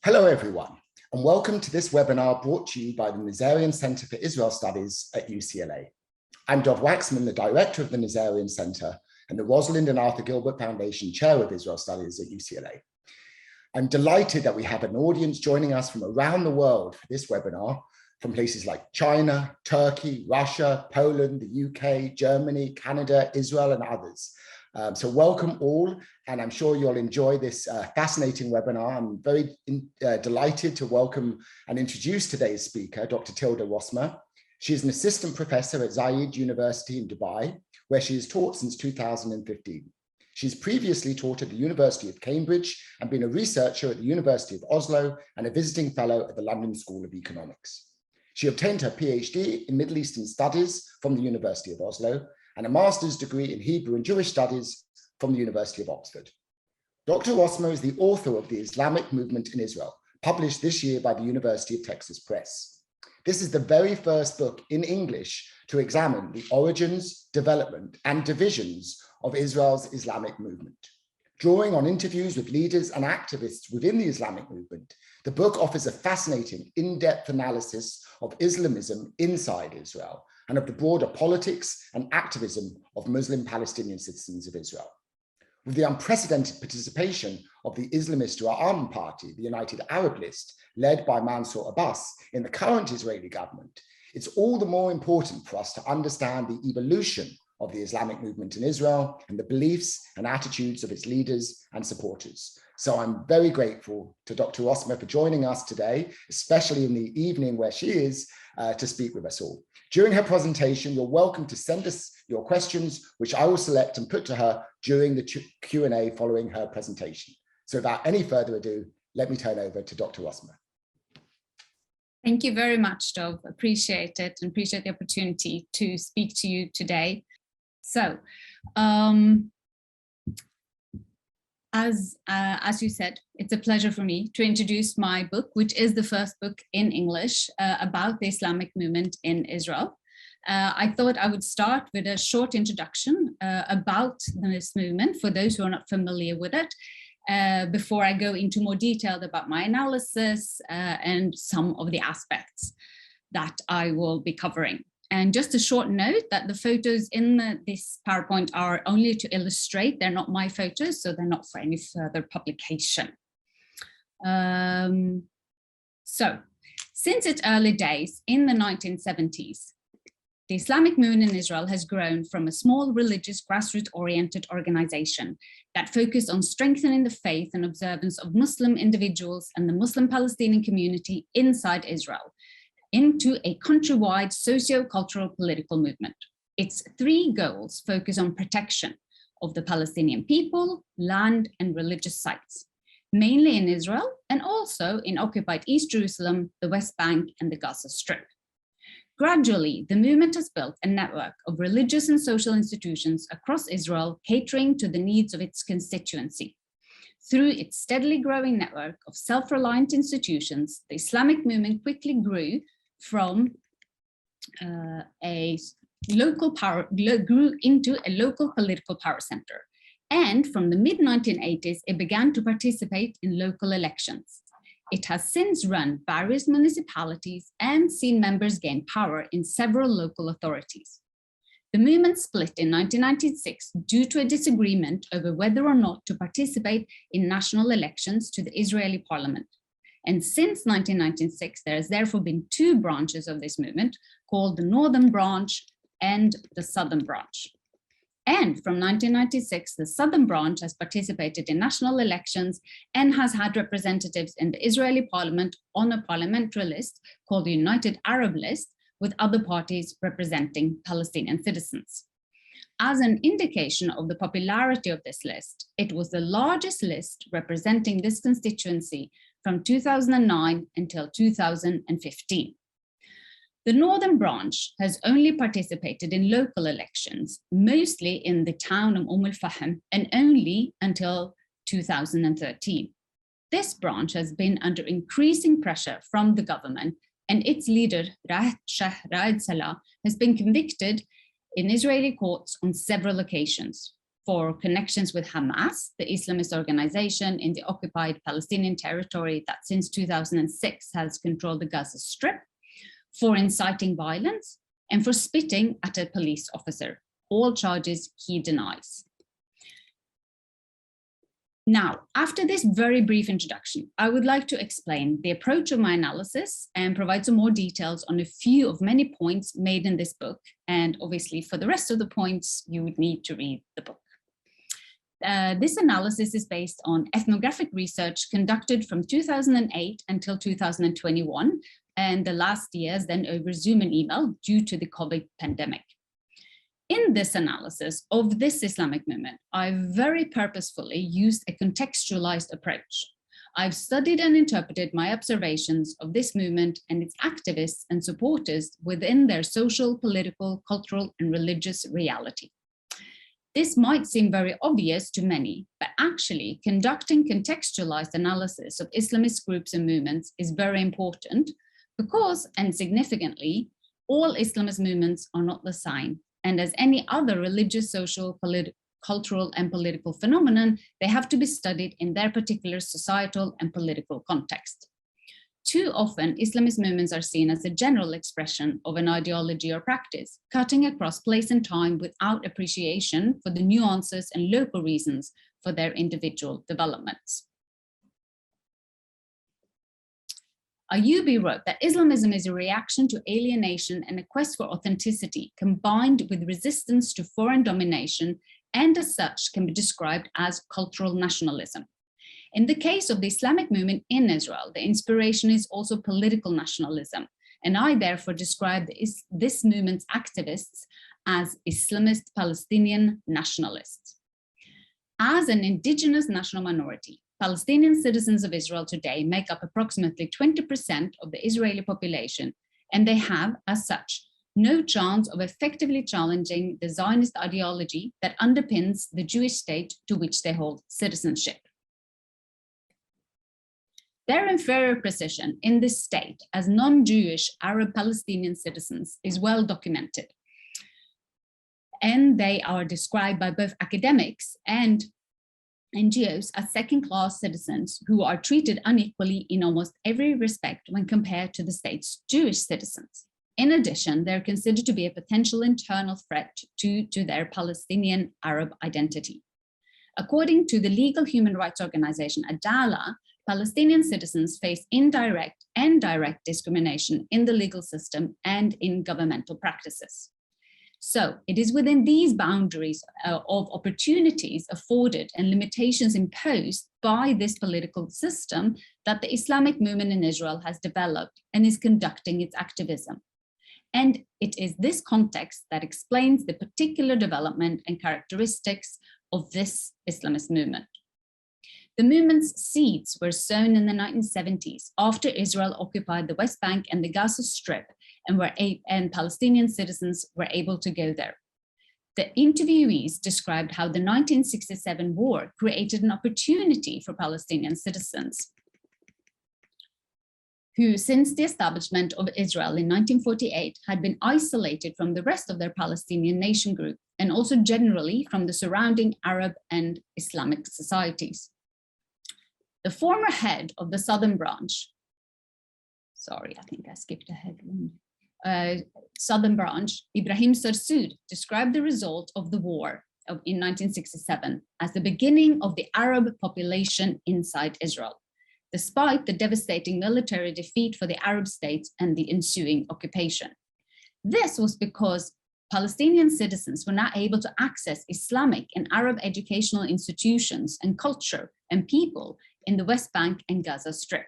Hello, everyone, and welcome to this webinar brought to you by the Nazarian Center for Israel Studies at UCLA. I'm Dov Waxman, the director of the Nazarian Center and the Rosalind and Arthur Gilbert Foundation Chair of Israel Studies at UCLA. I'm delighted that we have an audience joining us from around the world for this webinar, from places like China, Turkey, Russia, Poland, the UK, Germany, Canada, Israel, and others. So welcome all, and I'm sure you'll enjoy this fascinating webinar. I'm very delighted to welcome and introduce today's speaker, Dr. Tilda Rosmer. She is an assistant professor at Zayed University in Dubai, where she has taught since 2015. She's previously taught at the University of Cambridge and been a researcher at the University of Oslo and a visiting fellow at the London School of Economics. She obtained her PhD in Middle Eastern Studies from the University of Oslo and a master's degree in Hebrew and Jewish Studies from the University of Oxford. Dr. Rosmer is the author of The Islamic Movement in Israel, published this year by the University of Texas Press. This is the very first book in English to examine the origins, development, and divisions of Israel's Islamic movement. Drawing on interviews with leaders and activists within the Islamic movement, the book offers a fascinating, in-depth analysis of Islamism inside Israel and of the broader politics and activism of Muslim Palestinian citizens of Israel. With the unprecedented participation of the Islamist Ra'am party, the United Arab List, led by Mansour Abbas in the current Israeli government, it's all the more important for us to understand the evolution of the Islamic movement in Israel and the beliefs and attitudes of its leaders and supporters. So I'm very grateful to Dr. Rosmer for joining us today, especially in the evening where she is, to speak with us all. During her presentation, you're welcome to send us your questions, which I will select and put to her during the Q&A following her presentation. So without any further ado, let me turn over to Dr. Rosmer. Thank you very much, Dov. Appreciate it and appreciate the opportunity to speak to you today. So, as you said, it's a pleasure for me to introduce my book, which is the first book in English about the Islamic movement in Israel. I thought I would start with a short introduction about this movement for those who are not familiar with it, before I go into more detail about my analysis and some of the aspects that I will be covering. And just a short note that the photos in this PowerPoint are only to illustrate, they're not my photos, so they're not for any further publication. So, since its early days in the 1970s, the Islamic movement in Israel has grown from a small religious grassroots-oriented organization that focused on strengthening the faith and observance of Muslim individuals and the Muslim Palestinian community inside Israel, into a countrywide socio-cultural political movement. Its three goals focus on protection of the Palestinian people, land, and religious sites, mainly in Israel and also in occupied East Jerusalem, the West Bank, and the Gaza Strip. Gradually, the movement has built a network of religious and social institutions across Israel, catering to the needs of its constituency. Through its steadily growing network of self-reliant institutions, the Islamic movement quickly grew from grew into a local political power center. And from the mid-1980s, it began to participate in local elections. It has since run various municipalities and seen members gain power in several local authorities. The movement split in 1996 due to a disagreement over whether or not to participate in national elections to the Israeli parliament. And since 1996, there has therefore been two branches of this movement called the Northern Branch and the Southern Branch. And from 1996, the Southern Branch has participated in national elections and has had representatives in the Israeli parliament on a parliamentary list called the United Arab List, with other parties representing Palestinian citizens. As an indication of the popularity of this list, it was the largest list representing this constituency from 2009 until 2015. The Northern Branch has only participated in local elections, mostly in the town of al-Fahm, and only until 2013. This branch has been under increasing pressure from the government, and its leader, Raed Salah, has been convicted in Israeli courts on several occasions. for connections with Hamas, the Islamist organization in the occupied Palestinian territory that since 2006 has controlled the Gaza Strip, for inciting violence, and for spitting at a police officer. All charges he denies. Now, after this very brief introduction, I would like to explain the approach of my analysis and provide some more details on a few of many points made in this book. And obviously, for the rest of the points, you would need to read the book. This analysis is based on ethnographic research conducted from 2008 until 2021, and the last years then over Zoom and email due to the COVID pandemic. In this analysis of this Islamic movement, I've very purposefully used a contextualized approach. I've studied and interpreted my observations of this movement and its activists and supporters within their social, political, cultural, and religious reality. This might seem very obvious to many, but actually conducting contextualized analysis of Islamist groups and movements is very important because, and significantly, all Islamist movements are not the same. And as any other religious, social, cultural, and political phenomenon, they have to be studied in their particular societal and political context. Too often, Islamist movements are seen as a general expression of an ideology or practice, cutting across place and time without appreciation for the nuances and local reasons for their individual developments. Ayubi wrote that Islamism is a reaction to alienation and a quest for authenticity combined with resistance to foreign domination, and as such can be described as cultural nationalism. In the case of the Islamic movement in Israel, the inspiration is also political nationalism, and I therefore describe this movement's activists as Islamist Palestinian nationalists. As an indigenous national minority, Palestinian citizens of Israel today make up approximately 20% of the Israeli population, and they have, as such, no chance of effectively challenging the Zionist ideology that underpins the Jewish state to which they hold citizenship. Their inferior position in this state as non-Jewish Arab Palestinian citizens is well documented, and they are described by both academics and NGOs as second-class citizens who are treated unequally in almost every respect when compared to the state's Jewish citizens. In addition, they're considered to be a potential internal threat to their Palestinian Arab identity. According to the legal human rights organization Adala, Palestinian citizens face indirect and direct discrimination in the legal system and in governmental practices. So it is within these boundaries of opportunities afforded and limitations imposed by this political system that the Islamic movement in Israel has developed and is conducting its activism. And it is this context that explains the particular development and characteristics of this Islamist movement. The movement's seeds were sown in the 1970s after Israel occupied the West Bank and the Gaza Strip, and Palestinian citizens were able to go there. The interviewees described how the 1967 war created an opportunity for Palestinian citizens who, since the establishment of Israel in 1948, had been isolated from the rest of their Palestinian nation group, and also generally from the surrounding Arab and Islamic societies. The former head of the southern branch, sorry, I think I skipped ahead one. Southern branch, Ibrahim Sarsoud, described the result of the war in 1967 as the beginning of the Arab population inside Israel, despite the devastating military defeat for the Arab states and the ensuing occupation. This was because Palestinian citizens were not able to access Islamic and Arab educational institutions and culture and people in the West Bank and Gaza Strip.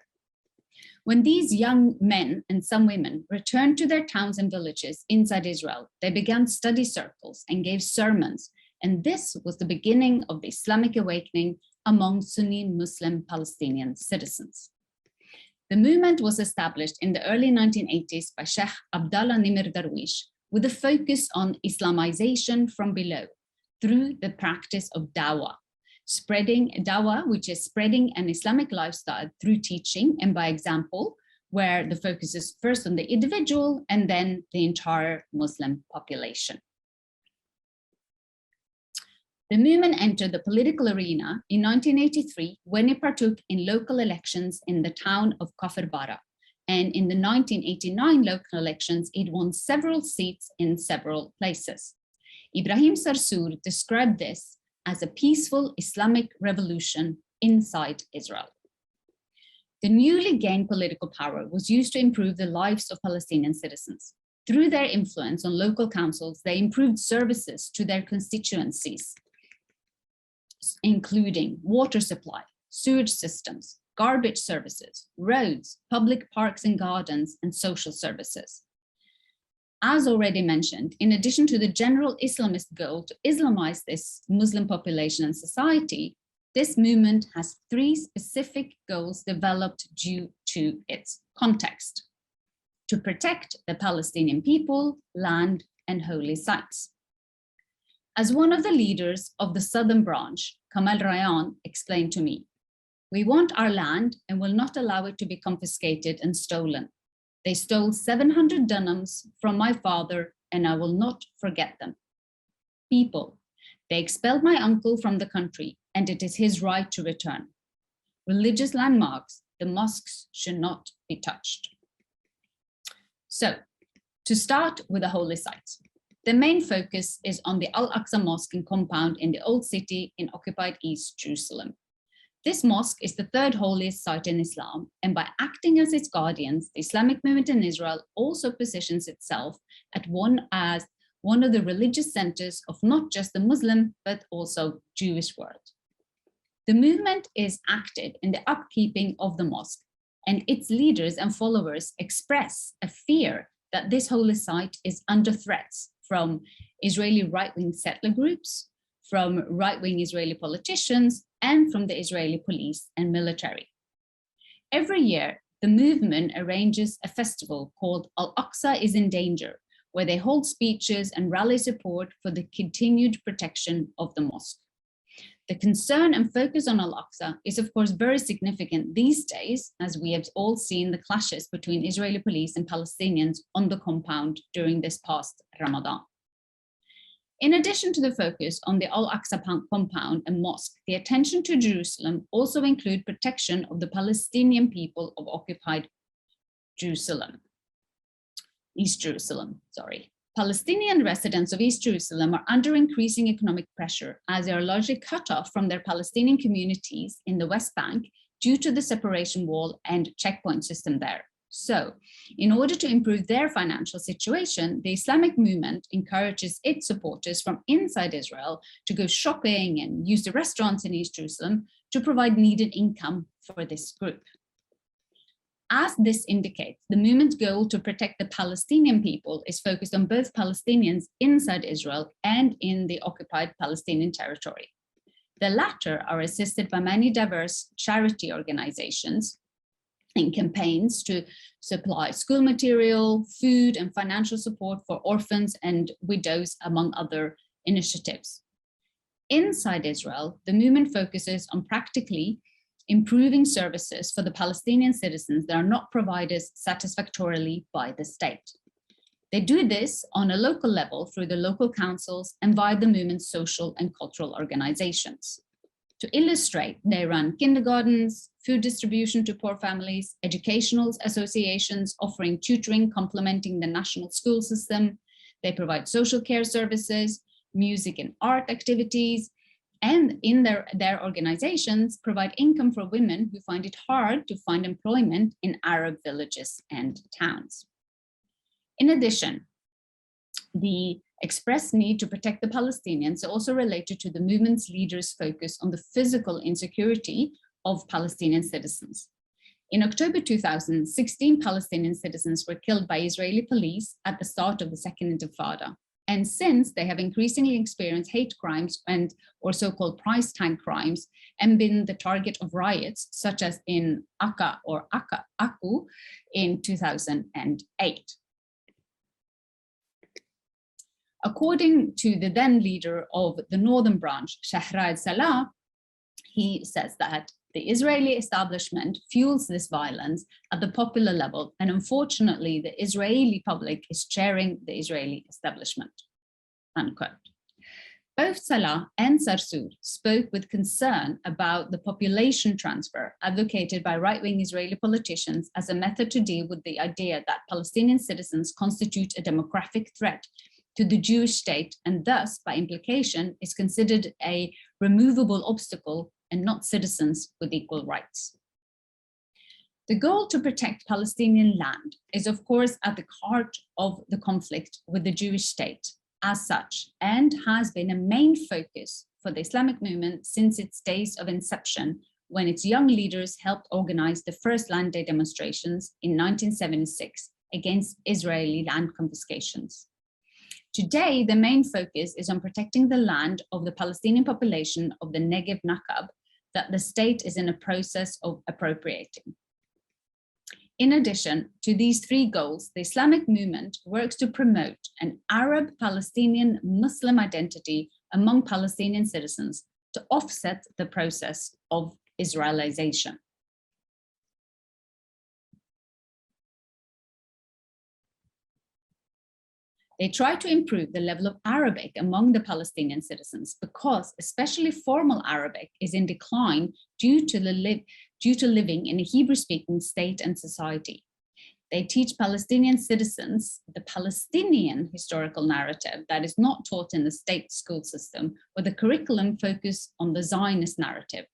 When these young men and some women returned to their towns and villages inside Israel, they began study circles and gave sermons, and this was the beginning of the Islamic awakening among Sunni Muslim Palestinian citizens. The movement was established in the early 1980s by Sheikh Abdallah Nimr Darwish with a focus on Islamization from below through the practice of dawah. Spreading dawah, which is spreading an Islamic lifestyle through teaching and by example, where the focus is first on the individual and then the entire Muslim population. The movement entered the political arena in 1983 when it partook in local elections in the town of Kafr Bara. And in the 1989 local elections, it won several seats in several places. Ibrahim Sarsour described this as a peaceful Islamic revolution inside Israel. The newly gained political power was used to improve the lives of Palestinian citizens. Through their influence on local councils, they improved services to their constituencies, including water supply, sewage systems, garbage services, roads, public parks and gardens, and social services. As already mentioned, in addition to the general Islamist goal to Islamize this Muslim population and society, this movement has three specific goals developed due to its context: to protect the Palestinian people, land, and holy sites. As one of the leaders of the southern branch, Kamal Rayan explained to me, "We want our land and will not allow it to be confiscated and stolen. They stole 700 dunhams from my father, and I will not forget them. People, they expelled my uncle from the country, and it is his right to return. Religious landmarks, the mosques should not be touched." So, to start with the holy sites, the main focus is on the Al-Aqsa Mosque and compound in the Old City in occupied East Jerusalem. This mosque is the third holiest site in Islam, and by acting as its guardians, the Islamic movement in Israel also positions itself as one of the religious centers of not just the Muslim, but also Jewish world. The movement is active in the upkeeping of the mosque, and its leaders and followers express a fear that this holy site is under threats from Israeli right-wing settler groups, from right-wing Israeli politicians, and from the Israeli police and military. Every year, the movement arranges a festival called Al-Aqsa is in Danger, where they hold speeches and rally support for the continued protection of the mosque. The concern and focus on Al-Aqsa is of course very significant these days, as we have all seen the clashes between Israeli police and Palestinians on the compound during this past Ramadan. In addition to the focus on the Al-Aqsa compound and mosque, the attention to Jerusalem also include protection of the Palestinian people of occupied Jerusalem. East Jerusalem, sorry. Palestinian residents of East Jerusalem are under increasing economic pressure as they are largely cut off from their Palestinian communities in the West Bank due to the separation wall and checkpoint system there. So, in order to improve their financial situation, the Islamic movement encourages its supporters from inside Israel to go shopping and use the restaurants in East Jerusalem to provide needed income for this group. As this indicates, the movement's goal to protect the Palestinian people is focused on both Palestinians inside Israel and in the occupied Palestinian territory. The latter are assisted by many diverse charity organizations in campaigns to supply school material, food, and financial support for orphans and widows, among other initiatives. Inside Israel, the movement focuses on practically improving services for the Palestinian citizens that are not provided satisfactorily by the state. They do this on a local level through the local councils and via the movement's social and cultural organizations. To illustrate, they run kindergartens, food distribution to poor families, educational associations offering tutoring complementing the national school system. They provide social care services, music and art activities, and in their organizations provide income for women who find it hard to find employment in Arab villages and towns. In addition, the expressed need to protect the Palestinians also related to the movement's leaders' focus on the physical insecurity of Palestinian citizens. In October 2016, Palestinian citizens were killed by Israeli police at the start of the Second Intifada. And since they have increasingly experienced hate crimes or so-called price tag crimes and been the target of riots, such as in Akku in 2008. According to the then leader of the northern branch, Shahrad Salah, he says that the Israeli establishment fuels this violence at the popular level, and unfortunately, the Israeli public is chairing the Israeli establishment, unquote. Both Salah and Sarsour spoke with concern about the population transfer advocated by right-wing Israeli politicians as a method to deal with the idea that Palestinian citizens constitute a demographic threat to the Jewish state and thus, by implication, is considered a removable obstacle and not citizens with equal rights. The goal to protect Palestinian land is, of course, at the heart of the conflict with the Jewish state as such, and has been a main focus for the Islamic movement since its days of inception, when its young leaders helped organize the first Land Day demonstrations in 1976 against Israeli land confiscations. Today, the main focus is on protecting the land of the Palestinian population of the Negev Nakab that the state is in a process of appropriating. In addition to these three goals, the Islamic movement works to promote an Arab-Palestinian Muslim identity among Palestinian citizens to offset the process of Israelization. They try to improve the level of Arabic among the Palestinian citizens because especially formal Arabic is in decline due to living in a Hebrew-speaking state and society. They teach Palestinian citizens the Palestinian historical narrative that is not taught in the state school system, where the curriculum focuses on the Zionist narrative.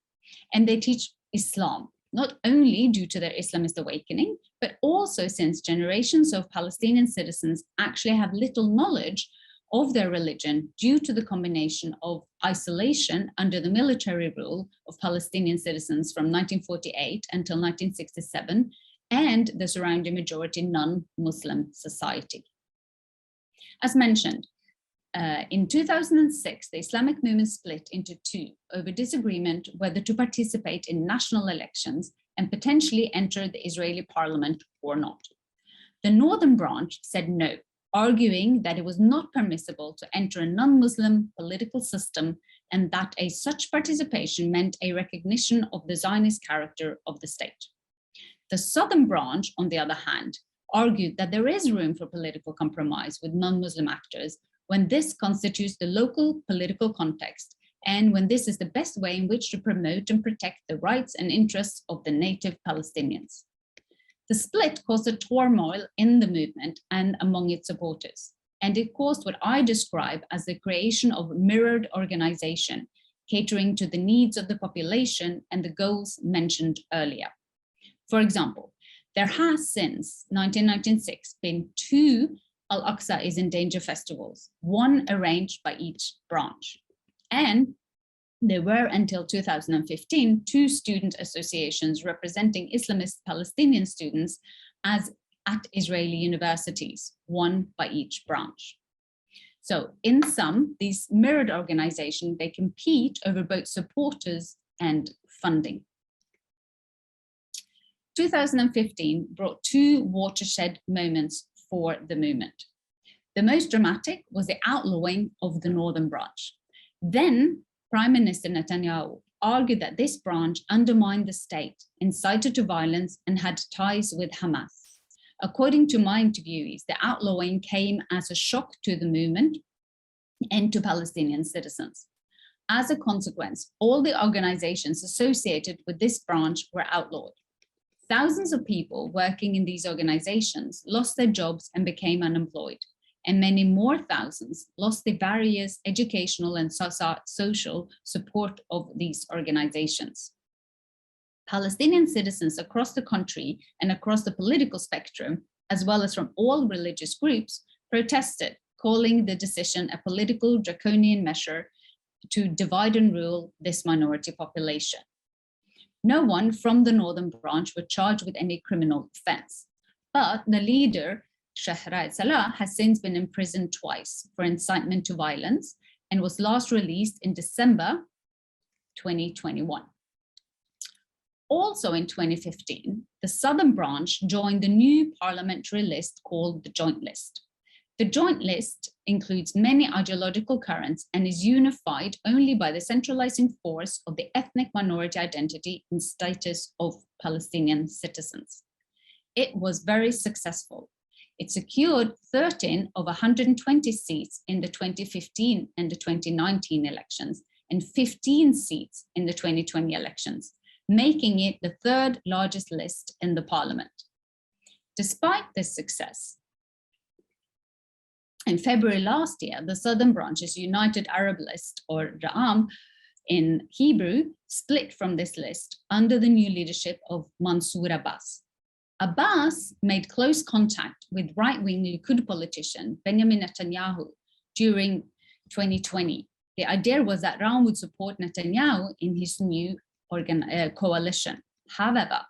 And they teach Islam, not only due to their Islamist awakening, but also since generations of Palestinian citizens actually have little knowledge of their religion due to the combination of isolation under the military rule of Palestinian citizens from 1948 until 1967, and the surrounding majority non-Muslim society. As mentioned, in 2006, the Islamic movement split into two over disagreement whether to participate in national elections and potentially enter the Israeli parliament or not. The northern branch said no, arguing that it was not permissible to enter a non-Muslim political system and that such participation meant a recognition of the Zionist character of the state. The southern branch, on the other hand, argued that there is room for political compromise with non-Muslim actors when this constitutes the local political context and when this is the best way in which to promote and protect the rights and interests of the native Palestinians. The split caused a turmoil in the movement and among its supporters, and it caused what I describe as the creation of a mirrored organization, catering to the needs of the population and the goals mentioned earlier. For example, there has since 1996 been two Al-Aqsa is in Danger festivals, one arranged by each branch. And there were until 2015 two student associations representing Islamist Palestinian students at Israeli universities, one by each branch. So in sum, these mirrored organizations, they compete over both supporters and funding. 2015 brought two watershed moments for the movement. The most dramatic was the outlawing of the northern branch. Then Prime Minister Netanyahu argued that this branch undermined the state, incited to violence, and had ties with Hamas. According to my interviewees, the outlawing came as a shock to the movement and to Palestinian citizens. As a consequence, all the organizations associated with this branch were outlawed. Thousands of people working in these organizations lost their jobs and became unemployed, and many more thousands lost the various educational and social support of these organizations. Palestinian citizens across the country and across the political spectrum, as well as from all religious groups, protested, calling the decision a political draconian measure to divide and rule this minority population. No one from the northern branch was charged with any criminal offense, but the leader, Shahraid Salah, has since been imprisoned twice for incitement to violence and was last released in December 2021. Also in 2015, the southern branch joined the new parliamentary list called the Joint List. The Joint List includes many ideological currents and is unified only by the centralizing force of the ethnic minority identity and status of Palestinian citizens. It was very successful. It secured 13 of 120 seats in the 2015 and the 2019 elections, and 15 seats in the 2020 elections, making it the third largest list in the parliament. Despite this success, in February last year, the Southern Branch's United Arab List, or Ra'am in Hebrew, split from this list under the new leadership of Mansour Abbas. Abbas made close contact with right-wing Likud politician Benjamin Netanyahu during 2020. The idea was that Ra'am would support Netanyahu in his new coalition. However,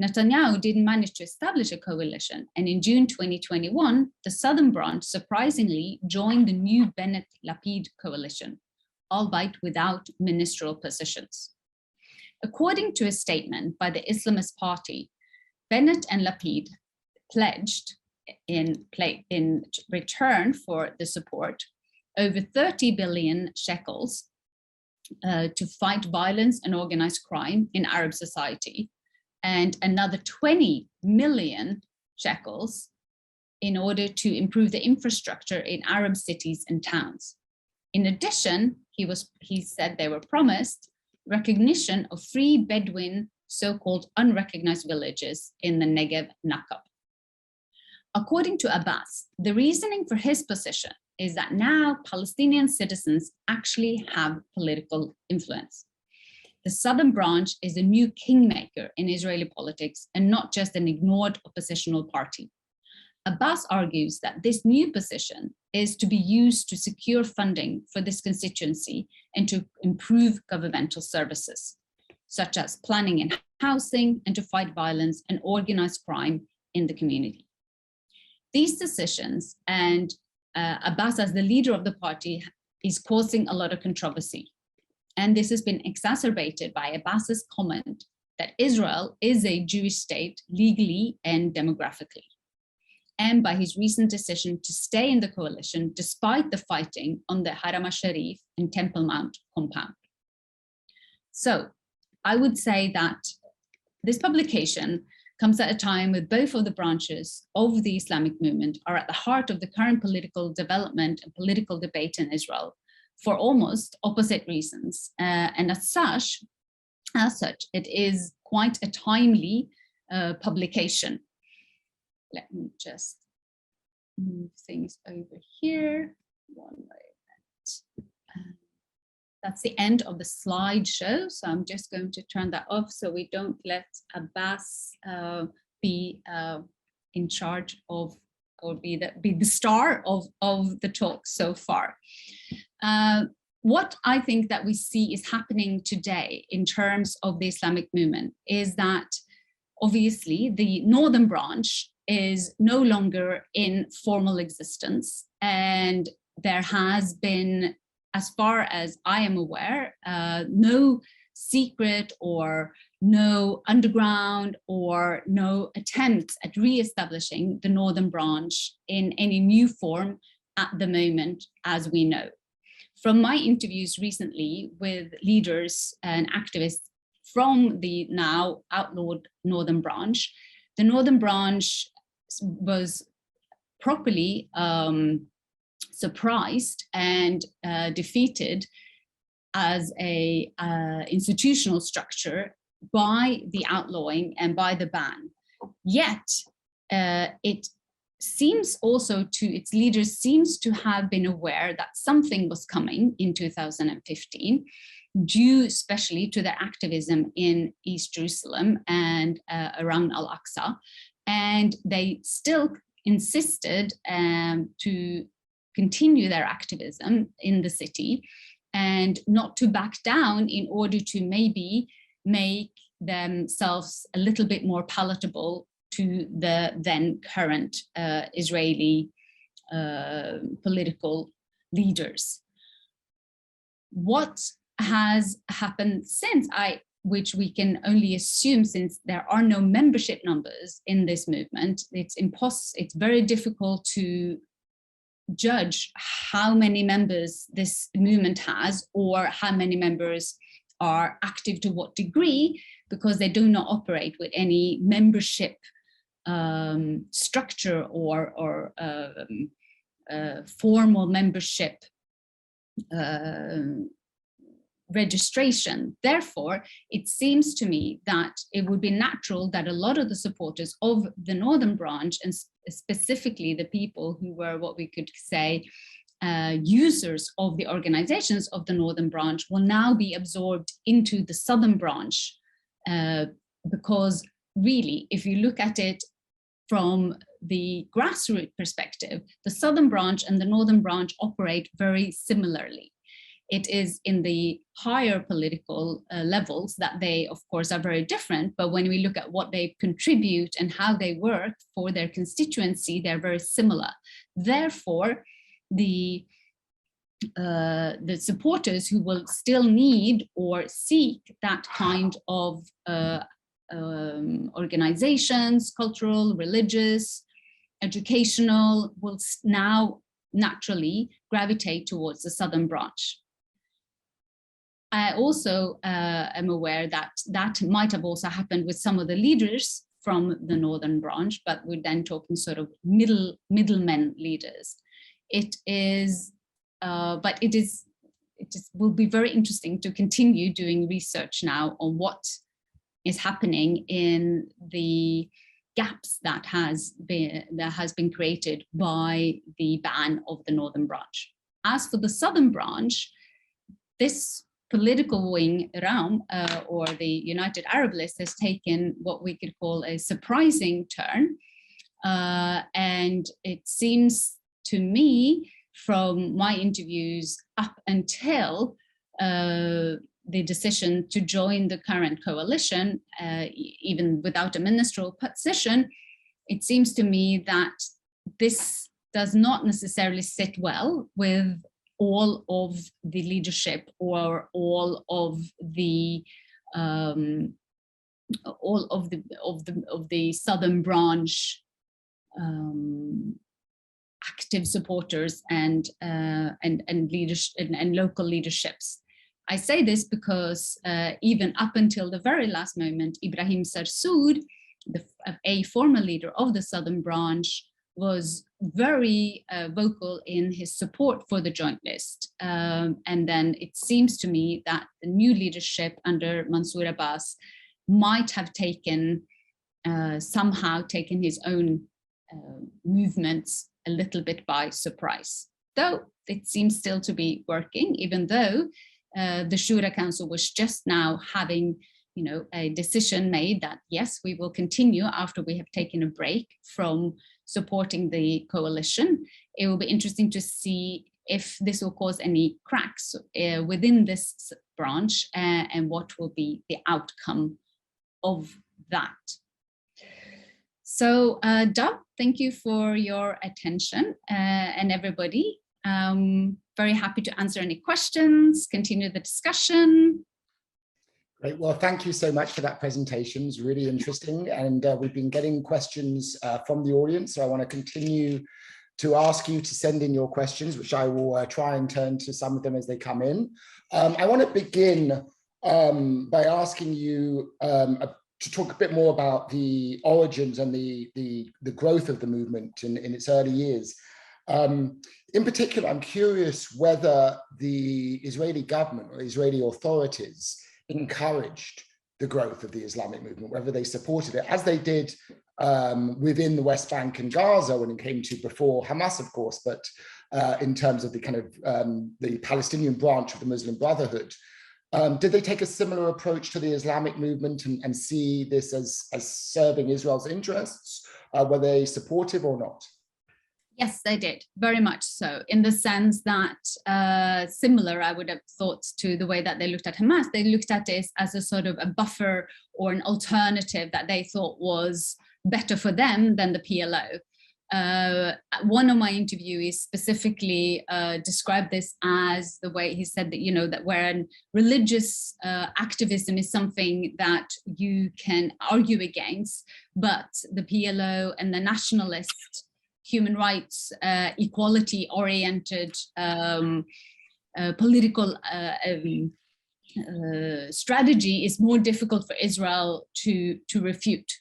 Netanyahu didn't manage to establish a coalition, and in June 2021, the Southern Branch surprisingly joined the new Bennett-Lapid coalition, albeit without ministerial positions. According to a statement by the Islamist Party, Bennett and Lapid pledged in return for the support over 30 billion shekels to fight violence and organized crime in Arab society, and another 20 million shekels in order to improve the infrastructure in Arab cities and towns. In addition, he said they were promised recognition of free Bedouin, so-called unrecognized villages in the Negev Nakab. According to Abbas, the reasoning for his position is that now Palestinian citizens actually have political influence. The Southern Branch is a new kingmaker in Israeli politics and not just an ignored oppositional party. Abbas argues that this new position is to be used to secure funding for this constituency and to improve governmental services, such as planning and housing, and to fight violence and organized crime in the community. These decisions, and Abbas as the leader of the party, is causing a lot of controversy. And this has been exacerbated by Abbas's comment that Israel is a Jewish state legally and demographically, and by his recent decision to stay in the coalition despite the fighting on the Haram al-Sharif and Temple Mount compound. So I would say that this publication comes at a time when both of the branches of the Islamic movement are at the heart of the current political development and political debate in Israel for almost opposite reasons. And as such, it is quite a timely publication. Let me just move things over here. One moment. That's the end of the slideshow. So I'm just going to turn that off so we don't let Abbas be in charge of, or be the star of the talk so far. What I think that we see is happening today in terms of the Islamic movement is that obviously the Northern Branch is no longer in formal existence, and there has been, as far as I am aware, no secret or no underground or no attempts at re-establishing the Northern Branch in any new form at the moment, as we know. From my interviews recently with leaders and activists from the now outlawed Northern Branch, the Northern Branch was properly surprised and defeated as a institutional structure by the outlawing and by the ban. Yet it seems also to its leaders seems to have been aware that something was coming in 2015, due especially to their activism in East Jerusalem and around Al-Aqsa, and they still insisted to continue their activism in the city and not to back down in order to maybe make themselves a little bit more palatable to the then current Israeli political leaders. What has happened since, which we can only assume, since there are no membership numbers in this movement, it's very difficult to judge how many members this movement has or how many members are active to what degree, because they do not operate with any membership structure or formal membership registration. Therefore, it seems to me that it would be natural that a lot of the supporters of the Northern Branch, and specifically the people who were what we could say users of the organizations of the Northern Branch, will now be absorbed into the Southern Branch, because really, if you look at it from the grassroots perspective, the Southern Branch and the Northern Branch operate very similarly. It is in the higher political levels that they, of course, are very different. But when we look at what they contribute and how they work for their constituency, they're very similar. Therefore, the supporters who will still need or seek that kind of organizations, cultural, religious, educational, will now naturally gravitate towards the Southern Branch. I also am aware that that might have also happened with some of the leaders from the Northern Branch, but we're then talking sort of middlemen leaders. It will be very interesting to continue doing research now on what is happening in the gaps that has been created by the ban of the Northern Branch. As for the Southern Branch, this political wing realm, or the United Arab List, has taken what we could call a surprising turn. And it seems to me, from my interviews up until the decision to join the current coalition, even without a ministerial position, it seems to me that this does not necessarily sit well with all of the leadership or all of the Southern Branch active supporters and leadership and local leaderships. I say this because even up until the very last moment, Ibrahim Sarsour, a former leader of the Southern Branch, was very vocal in his support for the joint list. And then it seems to me that the new leadership under Mansour Abbas might have somehow taken his own movements a little bit by surprise. Though it seems still to be working, even though the Shura Council was just now having a decision made that, yes, we will continue after we have taken a break from supporting the coalition. It will be interesting to see if this will cause any cracks within this branch and what will be the outcome of that. So, Dov, thank you for your attention, and everybody. Very happy to answer any questions, continue the discussion. Great. Well, thank you so much for that presentation. It's really interesting. And we've been getting questions from the audience. So I want to continue to ask you to send in your questions, which I will try and turn to some of them as they come in. I want to begin by asking you to talk a bit more about the origins and the growth of the movement in its early years. In particular, I'm curious whether the Israeli government or Israeli authorities encouraged the growth of the Islamic movement, whether they supported it, as they did within the West Bank and Gaza when it came to before Hamas, of course, but in terms of the kind of the Palestinian branch of the Muslim Brotherhood. Did they take a similar approach to the Islamic movement and see this as serving Israel's interests? Were they supportive or not? Yes, they did, very much so, in the sense that similar, I would have thought, to the way that they looked at Hamas. They looked at it as a sort of a buffer or an alternative that they thought was better for them than the PLO. One of my interviewees specifically described this as the way he said that, that when religious activism is something that you can argue against, but the PLO and the nationalist human rights, equality-oriented political strategy is more difficult for Israel to refute.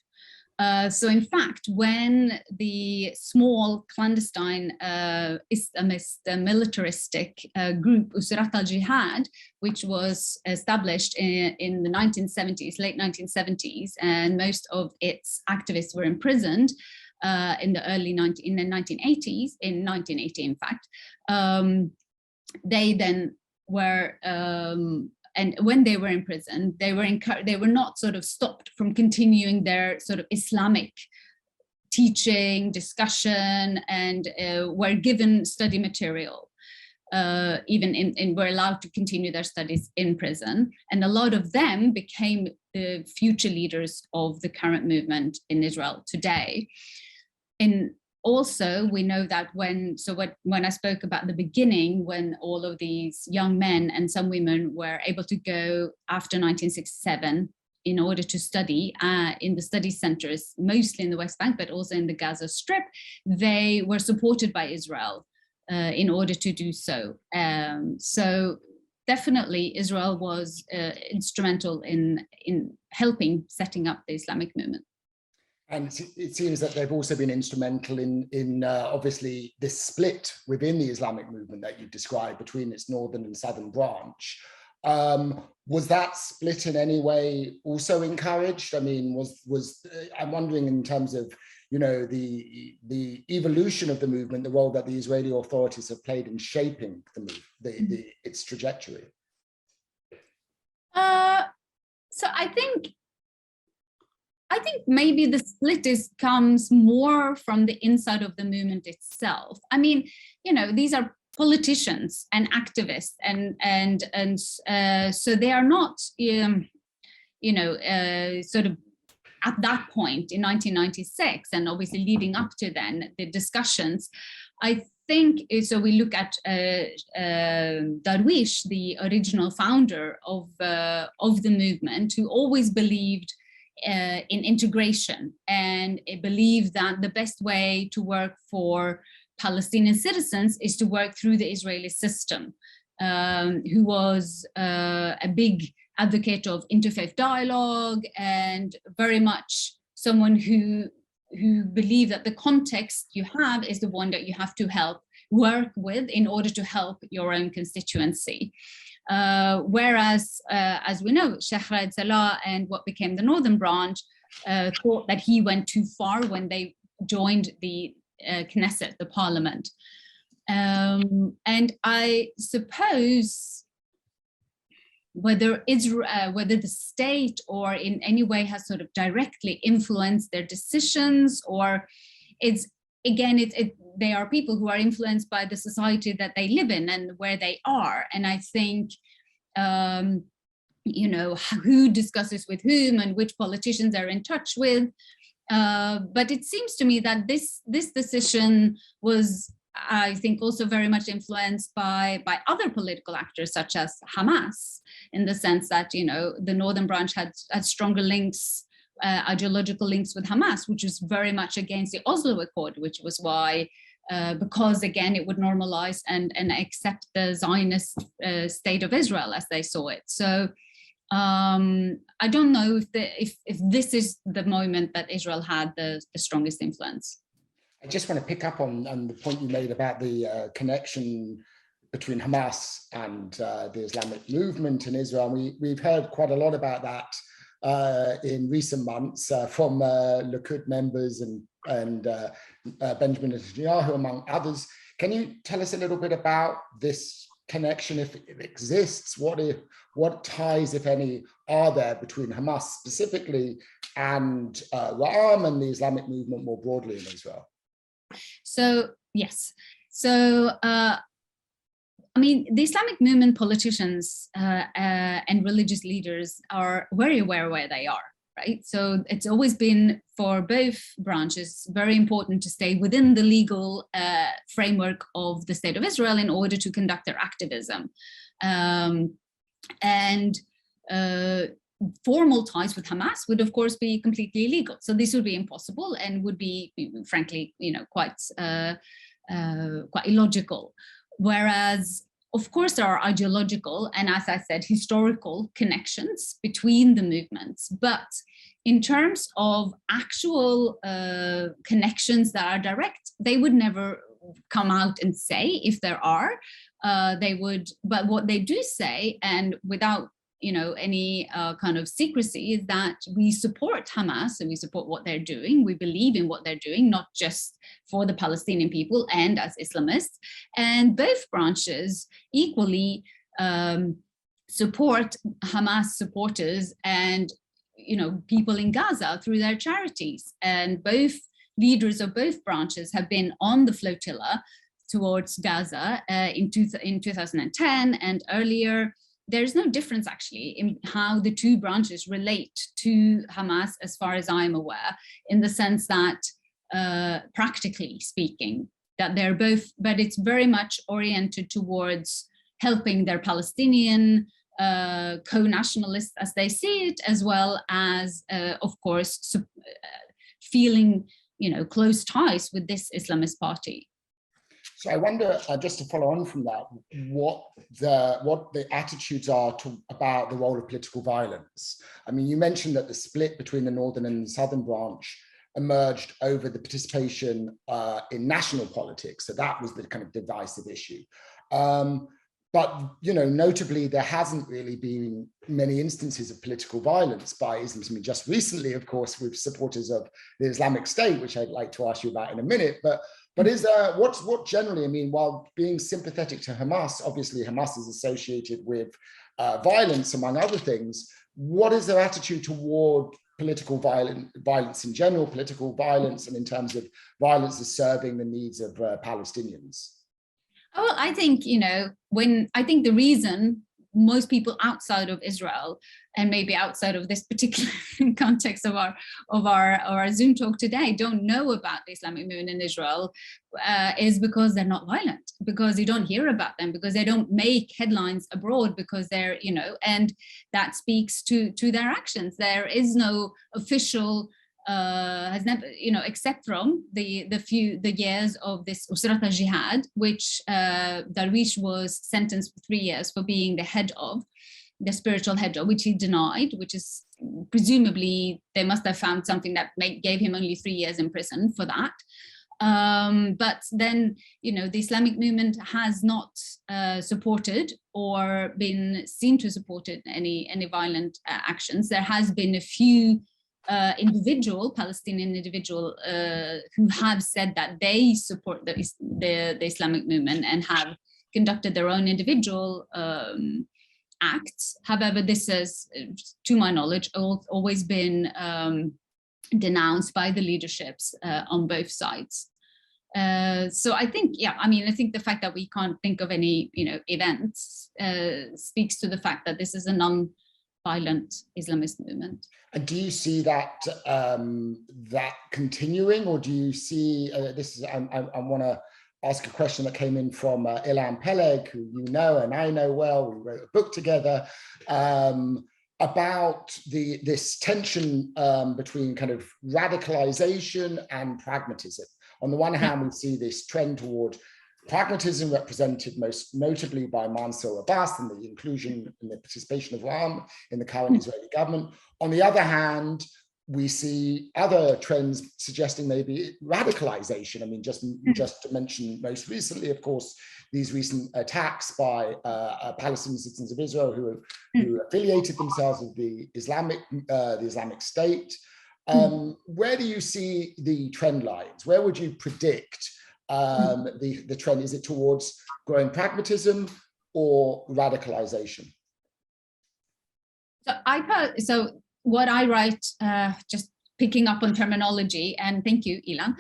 So in fact, when the small clandestine Islamist militaristic group Usrat al-Jihad, which was established in the 1970s, late 1970s, and most of its activists were imprisoned in the 1980s, in 1980 in fact, they then were and when they were in prison, they were not sort of stopped from continuing their sort of Islamic teaching, discussion, and were given study material. Even were allowed to continue their studies in prison. And a lot of them became the future leaders of the current movement in Israel today. And also, we know that when I spoke about the beginning, when all of these young men and some women were able to go after 1967 in order to study in the study centers, mostly in the West Bank, but also in the Gaza Strip, they were supported by Israel in order to do so. So definitely Israel was instrumental in helping setting up the Islamic movement. And it seems that they've also been instrumental in obviously this split within the Islamic movement that you described between its northern and southern branch. Was that split in any way also encouraged? I mean, I'm wondering in terms of, you know, the evolution of the movement, the role that the Israeli authorities have played in shaping its trajectory. So I think maybe the split comes more from the inside of the movement itself. I mean, you know, these are politicians and activists, and so they are not, sort of at that point in 1996, and obviously leading up to then, the discussions. I think so. We look at Darwish, the original founder of the movement, who always believed in integration and believed that the best way to work for Palestinian citizens is to work through the Israeli system, who was a big advocate of interfaith dialogue and very much someone who believed that the context you have is the one that you have to help work with in order to help your own constituency. Whereas, as we know, Sheikh Raed Salah and what became the Northern Branch thought that he went too far when they joined the Knesset, the parliament. And I suppose whether the state or in any way has sort of directly influenced their decisions, or they are people who are influenced by the society that they live in and where they are. And I think, who discusses with whom and which politicians they're in touch with. But it seems to me that this decision was, I think, also very much influenced by other political actors such as Hamas, in the sense that, the Northern Branch had stronger links, ideological links with Hamas, which was very much against the Oslo Accord, which was why, because again, it would normalize and accept the Zionist state of Israel as they saw it. So I don't know if this is the moment that Israel had the strongest influence. I just want to pick up on the point you made about the connection between Hamas and the Islamic movement in Israel. We've heard quite a lot about that in recent months from Likud members and Benjamin Netanyahu, among others. Can you tell us a little bit about this connection, if it exists? What ties, if any, are there between Hamas specifically and Ra'am and the Islamic movement more broadly in Israel? So, yes. So, the Islamic movement politicians and religious leaders are very aware where they are, right? So it's always been, for both branches, very important to stay within the legal framework of the State of Israel in order to conduct their activism. Formal ties with Hamas would, of course, be completely illegal. So this would be impossible and would be, frankly, quite illogical. Whereas of course, there are ideological and, as I said, historical connections between the movements. But in terms of actual connections that are direct, they would never come out and say if there are. They would, but what they do say, and without any kind of secrecy, is that we support Hamas and we support what they're doing. We believe in what they're doing, not just for the Palestinian people and as Islamists. And both branches equally support Hamas supporters and people in Gaza through their charities. And both leaders of both branches have been on the flotilla towards Gaza in 2010 and earlier. There's no difference actually in how the two branches relate to Hamas, as far as I'm aware, in the sense that practically speaking, that they're both, but it's very much oriented towards helping their Palestinian co-nationalists as they see it, as well as, of course, feeling close ties with this Islamist party. So I wonder, just to follow on from that, what the attitudes are about the role of political violence. I mean, you mentioned that the split between the northern and the southern branch emerged over the participation in national politics. So that was the kind of divisive issue. But notably, there hasn't really been many instances of political violence by Islam. I mean, just recently, of course, with supporters of the Islamic State, which I'd like to ask you about in a minute. But is there, what generally, I mean, while being sympathetic to Hamas, obviously Hamas is associated with violence, among other things, what is their attitude toward political violence in general, political violence, and in terms of violence as serving the needs of Palestinians? Well, I think, I think the reason most people outside of Israel, and maybe outside of this particular context of our Zoom talk today, don't know about the Islamic movement in Israel is because they're not violent, because you don't hear about them, because they don't make headlines abroad, because they're, and that speaks to their actions. There is no official has never, except from the years of this Usrat al-Jihad, which Darwish was sentenced for 3 years for being the spiritual head of, which he denied, which is presumably they must have found something that gave him only 3 years in prison for that. But then, the Islamic movement has not supported or been seen to support any violent actions. There has been a few Palestinian individual who have said that they support the Islamic movement and have conducted their own individual acts. However, this has, to my knowledge, always been denounced by the leaderships on both sides. So I think, I think the fact that we can't think of any, events speaks to the fact that this is a non-violent Islamist movement. And do you see that that continuing, or do you see this is? I want to ask a question that came in from Ilan Peleg, who you know and I know well. We wrote a book together about this tension between kind of radicalization and pragmatism. On the one hand, we see this trend toward pragmatism, represented most notably by Mansour Abbas and the inclusion and the participation of Iran in the current Israeli government. On the other hand, we see other trends suggesting maybe radicalization. I mean, just to mention most recently, of course, these recent attacks by Palestinian citizens of Israel who affiliated themselves with the Islamic State. Where do you see the trend lines? Where would you predict the trend? Is it towards growing pragmatism or radicalization? So what I write, just picking up on terminology, and thank you, Ilan,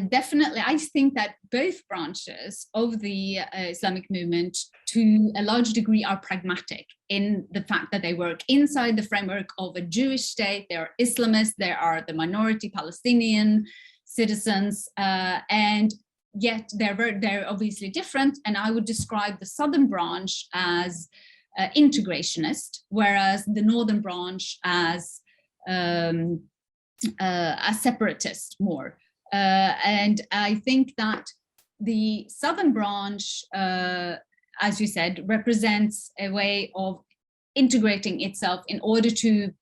definitely, I think that both branches of the Islamic movement, to a large degree, are pragmatic in the fact that they work inside the framework of a Jewish state. They are Islamists, they are the minority Palestinian citizens, and yet they're obviously different. And I would describe the southern branch as integrationist, whereas the northern branch as separatist more. And I think that the southern branch, as you said, represents a way of integrating itself in order to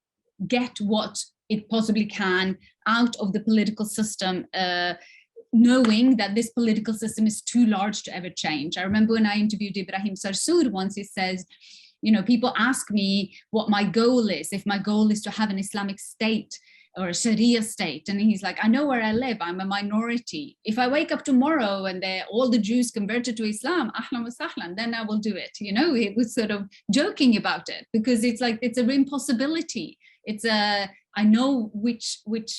get what it possibly can out of the political system, knowing that this political system is too large to ever change. I remember when I interviewed Ibrahim Sarsour once, he says, you know, people ask me what my goal is, if my goal is to have an Islamic state or a Sharia state. And he's like, I know where I live, I'm a minority. If I wake up tomorrow and all the Jews converted to Islam, ahlan wa sahlan, then I will do it. You know, he was sort of joking about it because it's like, it's an impossibility. It's I know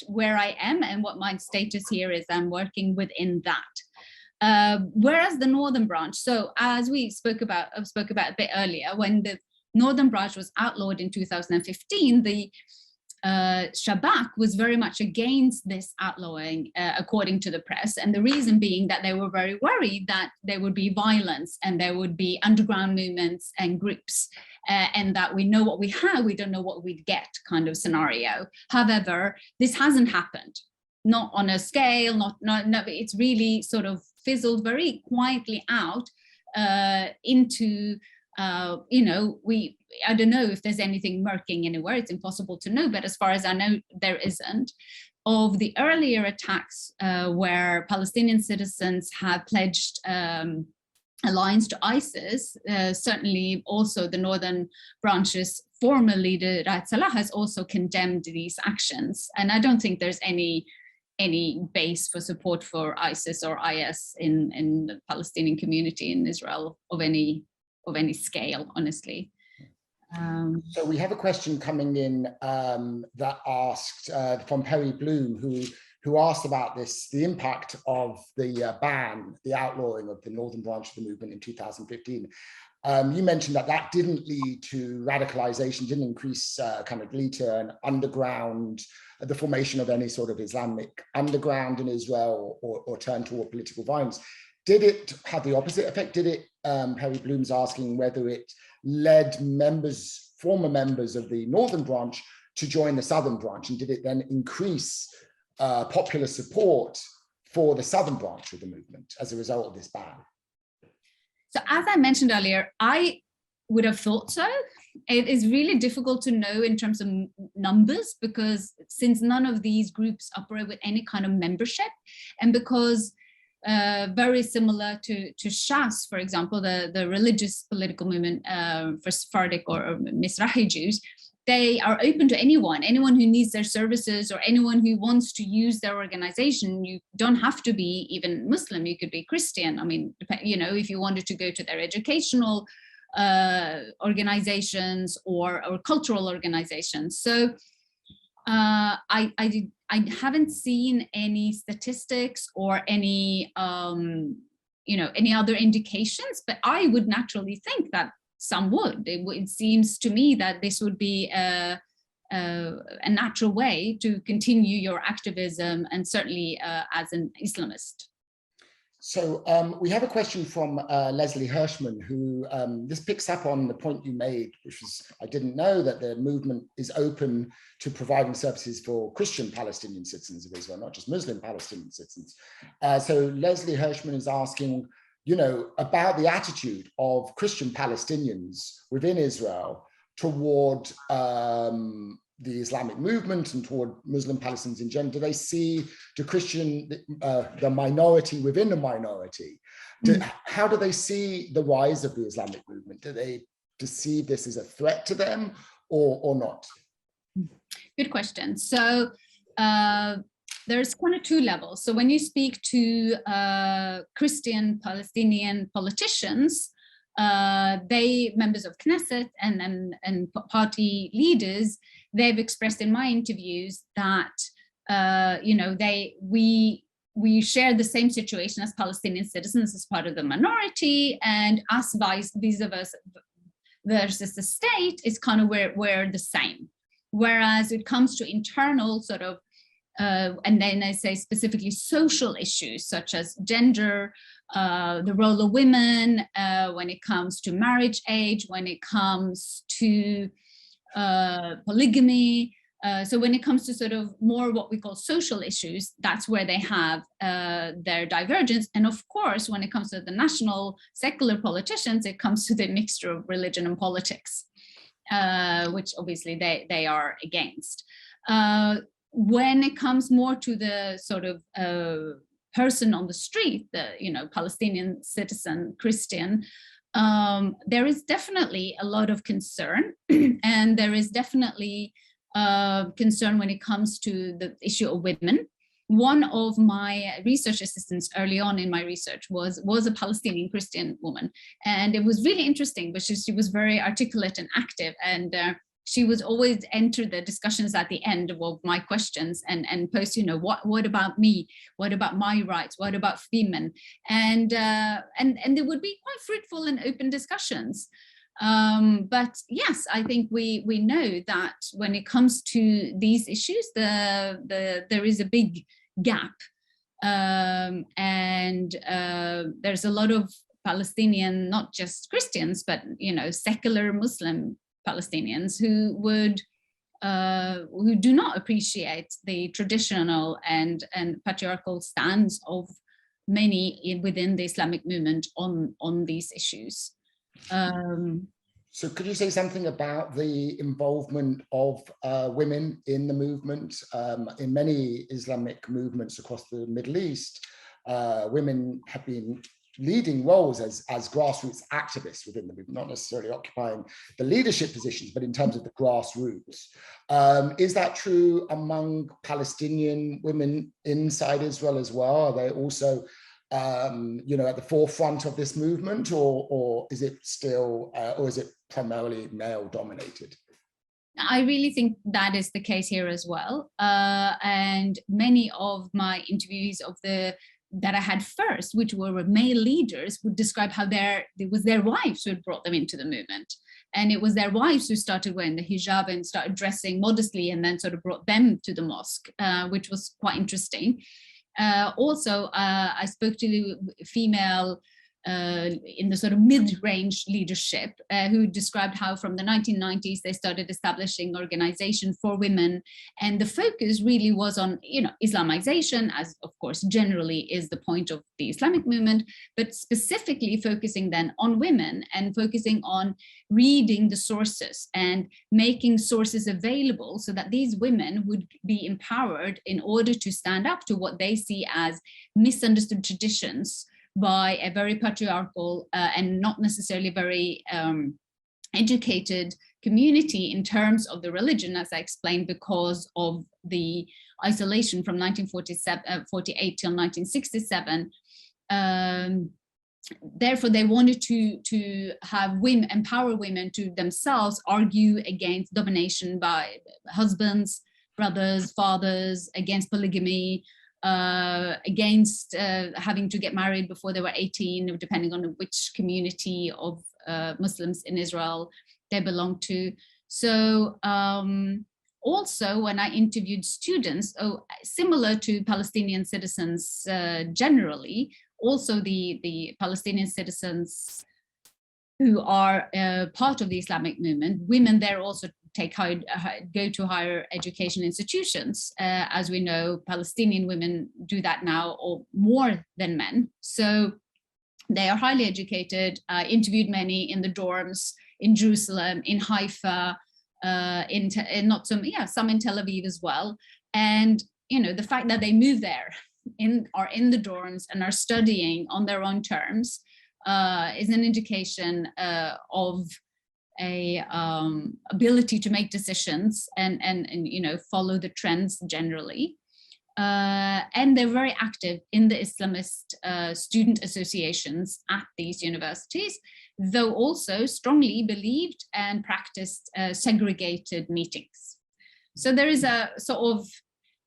where I am and what my status here is. I'm working within that. Whereas the northern branch, so as we spoke about a bit earlier, when the northern branch was outlawed in 2015, the Shabak was very much against this outlawing, according to the press. And the reason being that they were very worried that there would be violence and there would be underground movements and groups, and that we know what we have, we don't know what we'd get kind of scenario. However, this hasn't happened, not on a scale, no, it's really sort of fizzled very quietly out into, you know, I don't know if there's anything murking anywhere, it's impossible to know, but as far as I know, there isn't. Of the earlier attacks where Palestinian citizens have pledged alliance to ISIS, certainly also the northern branch's former leader, Raed Salah, has also condemned these actions. And I don't think there's any base for support for ISIS or IS in the Palestinian community in Israel of any scale, honestly. So we have a question coming in that asked from Perry Bloom, who asked about the impact of the ban, the outlawing of the northern branch of the movement in 2015. You mentioned that didn't lead to radicalization, didn't increase, lead to an underground, the formation of any sort of Islamic underground in Israel or turn toward political violence. Did it have the opposite effect? Did it, Perry Bloom's asking whether it led former members of the northern branch to join the southern branch, and did it then increase popular support for the southern branch of the movement as a result of this ban? So as I mentioned earlier, I would have thought so. It is really difficult to know in terms of numbers, because since none of these groups operate with any kind of membership, and because very similar to Shas, for example, the religious political movement for Sephardic or Mizrahi Jews, they are open to anyone who needs their services or anyone who wants to use their organization. You don't have to be even Muslim, you could be Christian. I mean, you know, if you wanted to go to their educational organizations or cultural organizations. So I haven't seen any statistics or any, any other indications, but I would naturally think that some would. It seems to me that this would be a natural way to continue your activism, and certainly as an Islamist. So we have a question from Leslie Hirschman, who this picks up on the point you made, which was, I didn't know that the movement is open to providing services for Christian Palestinian citizens of Israel, not just Muslim Palestinian citizens. So Leslie Hirschman is asking, about the attitude of Christian Palestinians within Israel toward the Islamic movement and toward Muslim Palestinians in general. Do they see the minority within the minority? How do they see the rise of the Islamic movement? Do they perceive this as a threat to them or not? Good question. So there's kind of two levels. So when you speak to Christian Palestinian politicians, members of Knesset and party leaders, they've expressed in my interviews that we share the same situation as Palestinian citizens as part of the minority, and us vis-a-vis versus the state is kind of where we're the same. Whereas it comes to internal sort of and then I say specifically social issues such as gender, the role of women, when it comes to marriage age, when it comes to polygamy, So when it comes to sort of more what we call social issues, that's where they have their divergence. And of course, when it comes to the national secular politicians, it comes to the mixture of religion and politics, which obviously they are against. When it comes more to the sort of person on the street, the Palestinian citizen, Christian, there is definitely a lot of concern, and there is definitely concern when it comes to the issue of women. One of my research assistants early on in my research was a Palestinian Christian woman, and it was really interesting because she was very articulate and active, and she would always enter the discussions at the end of my questions and post, what about me? What about my rights? What about women? And there would be quite fruitful and open discussions. But yes, I think we know that when it comes to these issues, there is a big gap, and there's a lot of Palestinian, not just Christians, but secular Muslim Palestinians who do not appreciate the traditional and patriarchal stance of many within the Islamic movement on these issues. So could you say something about the involvement of women in the movement? In many Islamic movements across the Middle East, women have been leading roles as grassroots activists within the movement, not necessarily occupying the leadership positions, but in terms of the grassroots. Is that true among Palestinian women inside Israel as well? Are they also at the forefront of this movement, or is it still, or is it primarily male dominated? I really think that is the case here as well. And many of my interviewees that I had first, which were male leaders, would describe how it was their wives who had brought them into the movement. And it was their wives who started wearing the hijab and started dressing modestly, and then sort of brought them to the mosque, which was quite interesting. Also, I spoke to female in the sort of mid-range leadership who described how from the 1990s they started establishing organization for women, and the focus really was on Islamization, as of course generally is the point of the Islamic movement, but specifically focusing then on women and focusing on reading the sources and making sources available so that these women would be empowered in order to stand up to what they see as misunderstood traditions by a very patriarchal and not necessarily very educated community in terms of the religion, as I explained, because of the isolation from 1948 till 1967. Therefore, they wanted to have women, empower women to themselves argue against domination by husbands, brothers, fathers, against polygamy, against having to get married before they were 18, depending on which community of Muslims in Israel they belong to. So also when I interviewed students, similar to Palestinian citizens generally, also the Palestinian citizens who are part of the Islamic movement, women there also go to higher education institutions. As we know, Palestinian women do that now, or more than men. So they are highly educated. I interviewed many in the dorms in Jerusalem, in Haifa, some in Tel Aviv as well. And the fact that they move there, are in the dorms and are studying on their own terms is an indication of a ability to make decisions and follow the trends generally. And they're very active in the Islamist student associations at these universities, though also strongly believed and practiced segregated meetings. So there is a sort of,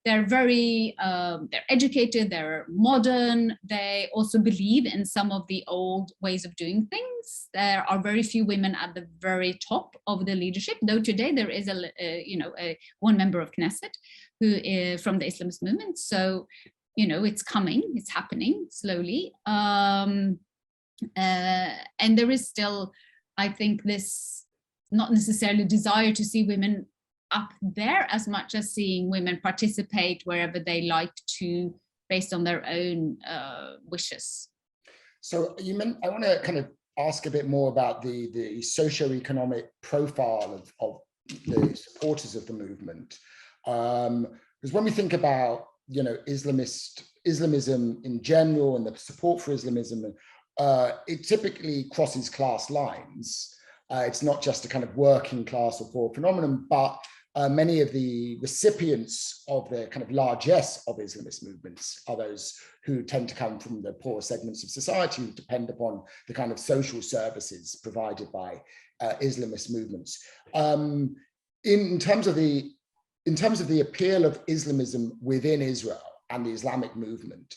they're very, they're educated, they're modern, they also believe in some of the old ways of doing things. There are very few women at the very top of the leadership, though today there is one member of Knesset who is from the Islamist movement. So, it's coming, it's happening slowly. And there is still, I think, this not necessarily desire to see women up there as much as seeing women participate wherever they like to, based on their own wishes. So I want to kind of ask a bit more about the socioeconomic profile of the supporters of the movement. Because when we think about, Islamism in general and the support for Islamism, it typically crosses class lines. It's not just a kind of working class or poor phenomenon, but many of the recipients of the kind of largesse of Islamist movements are those who tend to come from the poorer segments of society, who depend upon the kind of social services provided by Islamist movements. In terms of the appeal of Islamism within Israel and the Islamic movement,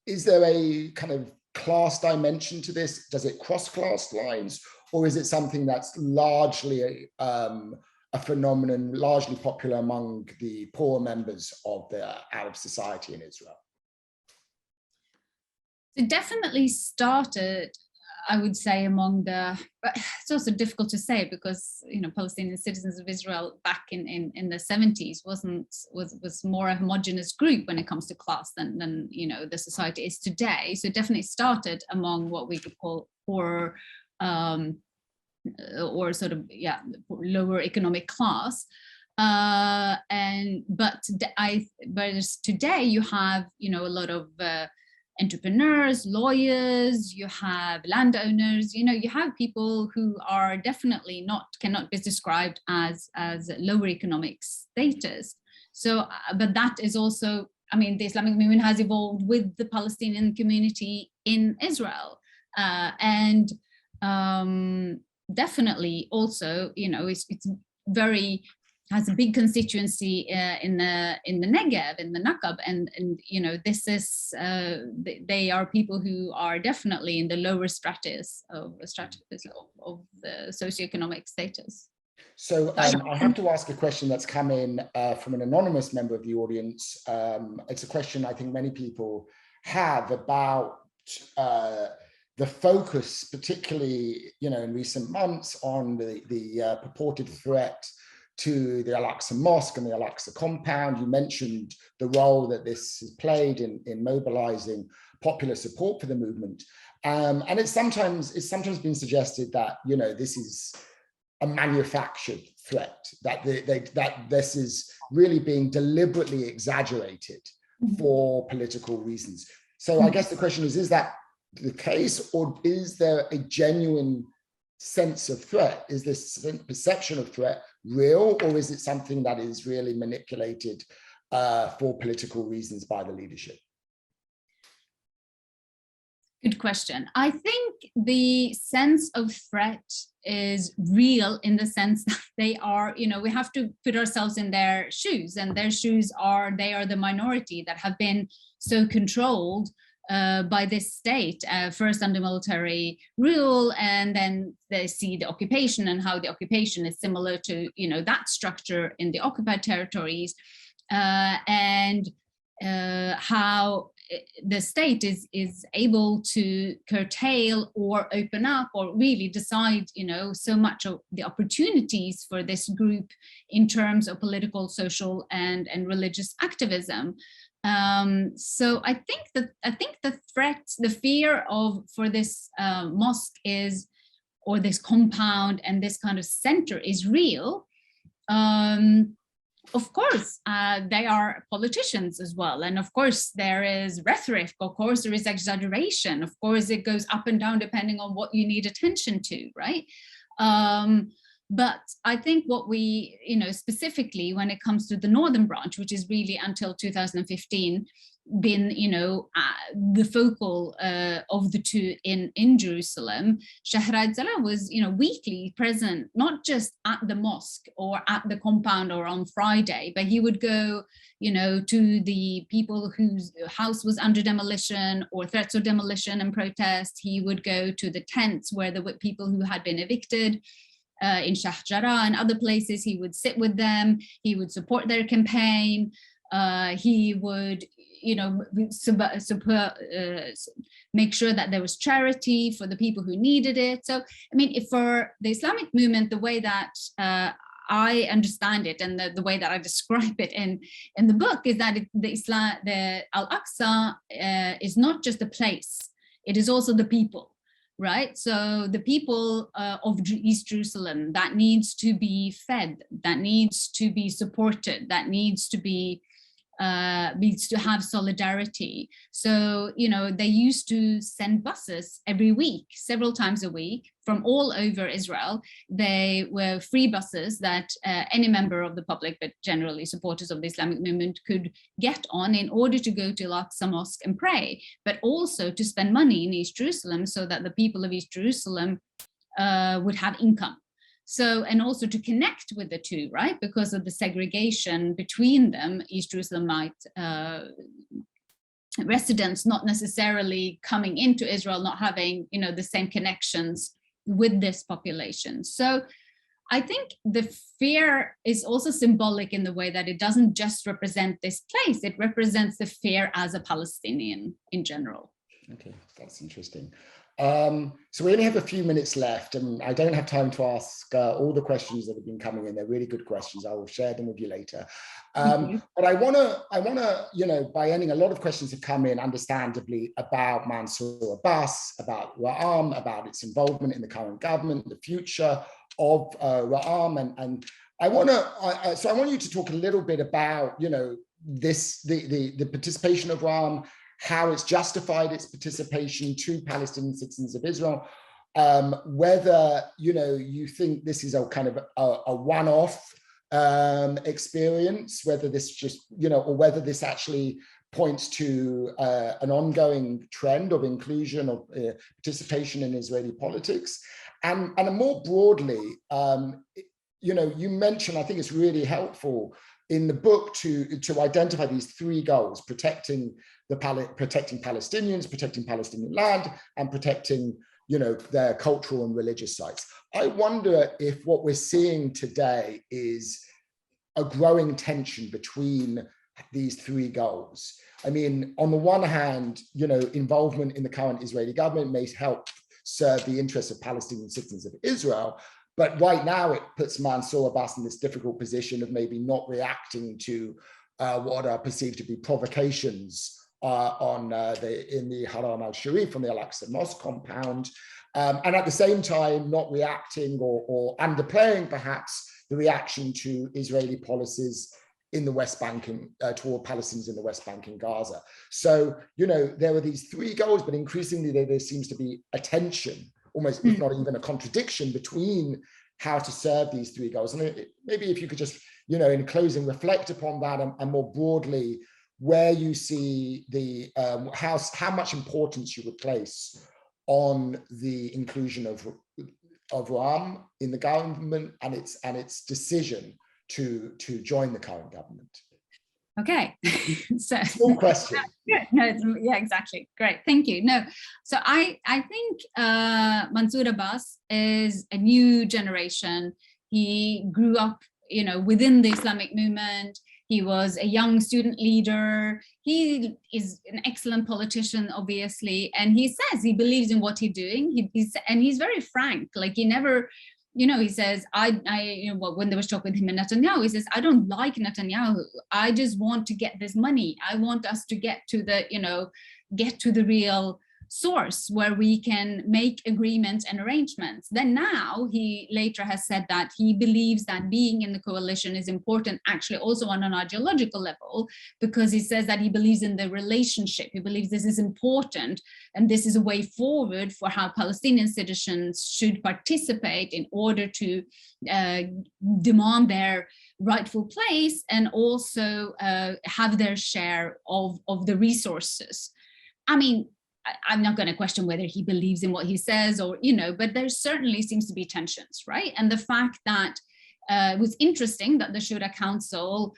is there a kind of class dimension to this? Does it cross class lines, or is it something that's largely a phenomenon largely popular among the poor members of the Arab society in Israel? It definitely started, I would say, among but it's also difficult to say because, Palestinian citizens of Israel back in the 70s was more a homogenous group when it comes to class than the society is today. So it definitely started among what we could call poor, or sort of, lower economic class. But today you have, a lot of entrepreneurs, lawyers, you have landowners, you have people who are definitely cannot be described as lower economic status. So, but that is also, the Islamic movement has evolved with the Palestinian community in Israel. Definitely also, it's very, has a big constituency in the Negev, in the Nakab, and this is they are people who are definitely in the lower stratus of the socioeconomic status. So I have to ask a question that's come in from an anonymous member of the audience. It's a question I think many people have about the focus, particularly in recent months, on the purported threat to the Al-Aqsa Mosque and the Al-Aqsa compound. You mentioned the role that this has played in mobilizing popular support for the movement, and it's sometimes been suggested that this is a manufactured threat, that that this is really being deliberately exaggerated for political reasons. So I guess the question is that the case, or is there a genuine sense of threat? Is this perception of threat real, or is it something that is really manipulated for political reasons by the leadership? Good question. I think the sense of threat is real in the sense that they are, we have to put ourselves in their shoes, and their shoes they are the minority that have been so controlled by this state, first under military rule, and then they see the occupation and how the occupation is similar to that structure in the occupied territories, and how the state is able to curtail or open up or really decide so much of the opportunities for this group in terms of political, social, and religious activism. So I think the threat, the fear for this mosque or this compound and this kind of center is real. Of course, they are politicians as well. And of course, there is rhetoric. Of course, there is exaggeration. Of course, it goes up and down depending on what you need attention to, right? But I think what we, specifically when it comes to the Northern Branch, which is really until 2015, been, the focal of the two in Jerusalem, Shahrazad Salah was, weekly present, not just at the mosque or at the compound or on Friday, but he would go, to the people whose house was under demolition or threats of demolition and protest. He would go to the tents where the people who had been evicted in Sheikh Jarrah and other places. He would sit with them. He would support their campaign. He would, make sure that there was charity for the people who needed it. So, for the Islamic movement, the way that I understand it, and the way that I describe it in the book, is that the Al-Aqsa is not just a place, it is also the people. Right, so the people of East Jerusalem that needs to be fed, that needs to be supported, that needs to have solidarity. So, you know, they used to send buses every week, several times a week, from all over Israel. They were free buses that any member of the public, but generally supporters of the Islamic movement, could get on in order to go to Al-Aqsa Mosque and pray, but also to spend money in East Jerusalem so that the people of East Jerusalem would have income. So, and also to connect with the two, right? Because of the segregation between them, East Jerusalemite residents not necessarily coming into Israel, not having, you know, the same connections with this population. So I think the fear is also symbolic in the way that it doesn't just represent this place, it represents the fear as a Palestinian in general. Okay, that's interesting. So we only have a few minutes left, and I don't have time to ask all the questions that have been coming in. They're really good questions. I will share them with you later. But I want to, you know, by ending, a lot of questions have come in, understandably, about Mansour Abbas, about Ra'am, about its involvement in the current government, the future of Ra'am, and I want to. So I want you to talk a little bit about, you know, the participation of Ra'am, how it's justified its participation to Palestinian citizens of Israel, whether, you know, you think this is a kind of a one-off experience, whether this just, you know, or whether this actually points to an ongoing trend of inclusion, of participation in Israeli politics. And more broadly, you know, you mentioned, I think it's really helpful in the book to identify these three goals: protecting Palestinians, protecting Palestinian land, and protecting, you know, their cultural and religious sites. I wonder if what we're seeing today is a growing tension between these three goals. I mean, on the one hand, you know, involvement in the current Israeli government may help serve the interests of Palestinian citizens of Israel, but right now it puts Mansour Abbas in this difficult position of maybe not reacting to what are perceived to be provocations in the Haram al-Sharif, on the Al-Aqsa Mosque compound, and at the same time not reacting or underplaying perhaps the reaction to Israeli policies in the West Bank and toward Palestinians in the West Bank and Gaza. So, you know, there were these three goals, but increasingly there seems to be a tension, almost if not even a contradiction, between how to serve these three goals. And maybe if you could just, you know, in closing, reflect upon that, and more broadly, where you see the how much importance you would place on the inclusion of Ra'am in the government and its decision to join the current government. Okay, so small question. No, yeah, exactly. Great, thank you. No, so I think Mansour Abbas is a new generation. He grew up, you know, within the Islamic movement. He was a young student leader. He is an excellent politician, obviously, and he says he believes in what he's doing. He's very frank. Like, he never, you know, he says, you know, when there was talk with him and Netanyahu, he says, I don't like Netanyahu. I just want to get this money. I want us to get to the, you know, get to the real source where we can make agreements and arrangements. Then now he later has said that he believes that being in the coalition is important, actually also on an ideological level, because he says that he believes in the relationship. He believes this is important, and this is a way forward for how Palestinian citizens should participate in order to demand their rightful place and also have their share of the resources. I mean, I'm not going to question whether he believes in what he says, or, you know, but there certainly seems to be tensions, right? And the fact that it was interesting that the Shura Council,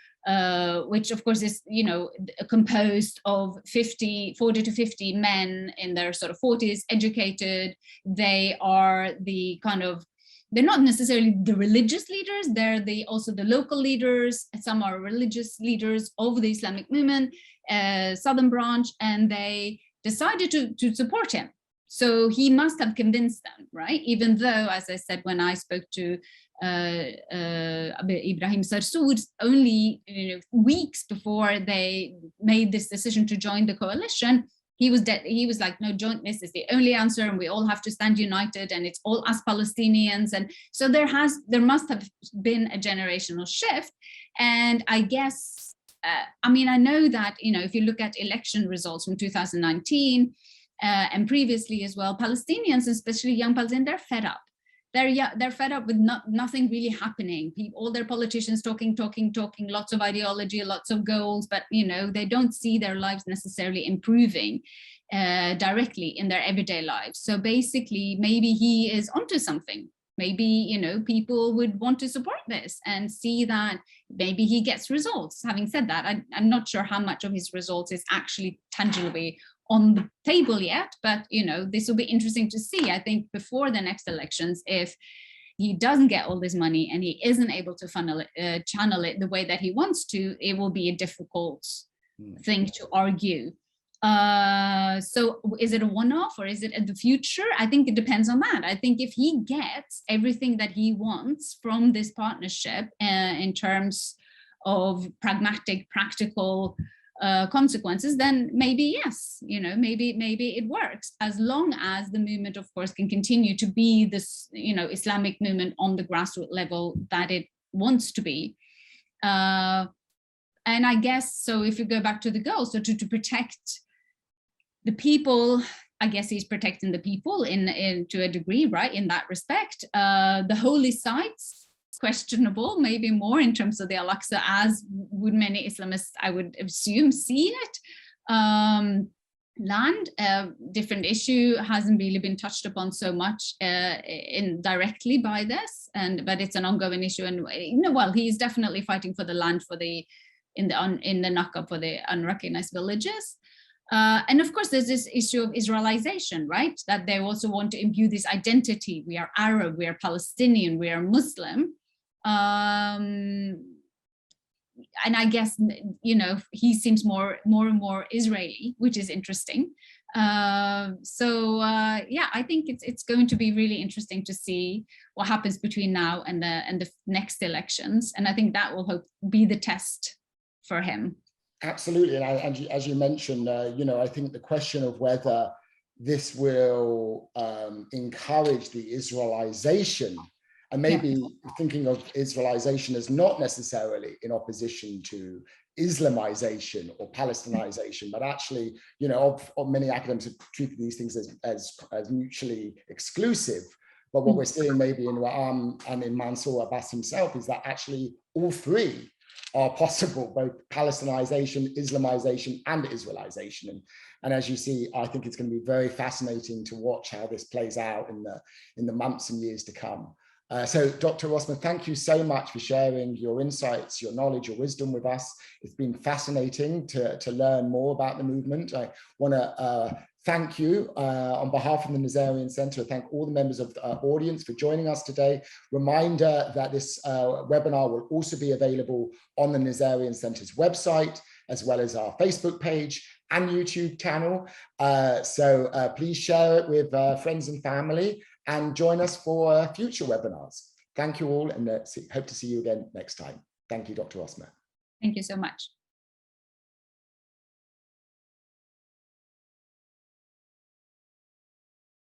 which of course is, you know, composed of 40 to 50 men in their sort of 40s, educated, they are the kind of, they're not necessarily the religious leaders, they're also the local leaders. Some are religious leaders of the Islamic movement, Southern branch, and they decided to support him. So he must have convinced them, right? Even though, as I said, when I spoke to Ibrahim Sarsour's only weeks before they made this decision to join the coalition, he was like, no, jointness is the only answer, and we all have to stand united, and it's all us Palestinians. And so there must have been a generational shift. And I guess, I mean, I know that, if you look at election results from 2019 and previously as well, Palestinians, especially young Palestinians, they're fed up. They're fed up with nothing really happening. All their politicians talking, lots of ideology, lots of goals, but they don't see their lives necessarily improving directly in their everyday lives. So basically, maybe he is onto something. Maybe people would want to support this and see that maybe he gets results. Having said that, I'm not sure how much of his results is actually tangibly on the table yet, but this will be interesting to see. I think before the next elections, if he doesn't get all this money and he isn't able to channel it the way that he wants to, it will be a difficult thing to argue. So is it a one-off or is it in the future? I think it depends on that. I think if he gets everything that he wants from this partnership in terms of pragmatic, practical consequences, then maybe yes, maybe it works, as long as the movement, of course, can continue to be this, Islamic movement on the grassroots level that it wants to be. And I guess, so if you go back to the goal, so to protect the people, I guess he's protecting the people in to a degree, right, in that respect. The holy sites, questionable, maybe more in terms of the Al-Aqsa, as would many Islamists, I would assume, see it. Land, different issue, hasn't really been touched upon so much indirectly by this, but it's an ongoing issue. And well, he's definitely fighting for the land in the Nakba for the unrecognized villages. And of course, there's this issue of Israelization, right? That they also want to imbue this identity. We are Arab, we are Palestinian, we are Muslim. And I guess, he seems more and more Israeli, which is interesting. Yeah, I think it's going to be really interesting to see what happens between now and the next elections. And I think that will be the test for him. Absolutely, and as you mentioned, I think the question of whether this will encourage the Israelization, and maybe thinking of Israelization as not necessarily in opposition to Islamization or Palestinization, but actually, of many academics have treated these things as mutually exclusive. But what we're seeing maybe in Ra'am and in Mansour Abbas himself is that actually all three are possible, both Palestinization, Islamization, and Israelization. And as you see, I think it's going to be very fascinating to watch how this plays out in the months and years to come. So Dr. Rosmer, thank you so much for sharing your insights, your knowledge, your wisdom with us. It's been fascinating to learn more about the movement. I want to thank you on behalf of the Nazarian Center. Thank all the members of the audience for joining us today. Reminder that this webinar will also be available on the Nazarian Center's website, as well as our Facebook page and YouTube channel. So please share it with friends and family, and join us for future webinars. Thank you all, and hope to see you again next time. Thank you, Dr. Rosmer. Thank you so much.